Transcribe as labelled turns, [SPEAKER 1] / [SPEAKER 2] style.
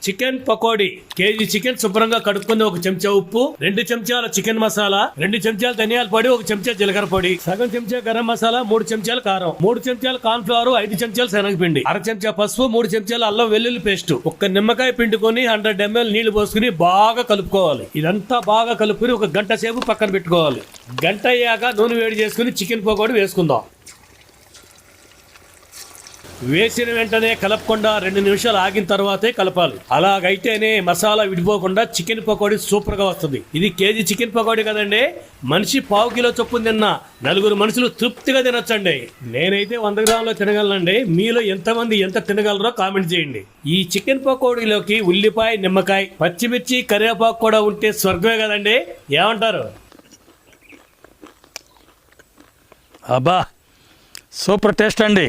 [SPEAKER 1] Chicken pakodi KG chicken శుభ్రంగా కడుక్కుని 1 చెంచా ఉప్పు, 2 చెంచాల చికెన్ మసాలా, 2 చెంచాల ధనియాల పొడి, 1 చెంచా జీలకర్ర పొడి, సగం చెంచా గరం మసాలా, 3 చెంచాల కారం, 3 చెంచాల కార్న్ ఫ్లవర్, 5 చెంచాల శనగపిండి, 1/2 చెంచా పసుపు, 3 చెంచాల అల్లం వెల్లుల్లి పేస్ట్, 1 నిమ్మకాయ పిండుకొని 100 ml నీళ్లు పోసుకుని బాగా కలుపుకోవాలి. ఇదంతా బాగా కలుపుకుని 1 గంట సేపు పక్కన పెట్టుకోవాలి. గంట అయ్యాక నూనె వేడి చేసుకుని చికెన్ పకోడీ వేసుకుందాం. వేసిన వెంటనే కలపకుండా 2 నిమిషాలు ఆగిన తర్వాతే కలపాలి. అలాగైతేనే మసాలా విడిపోకుండా చికెన్ పకోడీ సూపర్ గా వస్తుంది. ఇది కేజీ చికెన్ పకోడీ కదండి, మనిషి 1/2 కిలో చొప్పున తిన్న 4 మనుషులు తృప్తిగా తినొచ్చండి. నేనైతే 100 గ్రాములు తినగలనండి. మీలో ఎంతమంది ఎంత తినగలరో కామెంట్ చేయండి. ఈ చికెన్ పకోడీలోకి ఉల్లిపాయ, నిమ్మకాయ, పచ్చిమిర్చి, కరివేపాకు కూడా ఉంటే స్వర్గమే కదండి. ఏమంటారు?
[SPEAKER 2] అబ్బా సూపర్ టేస్ట్ అండి.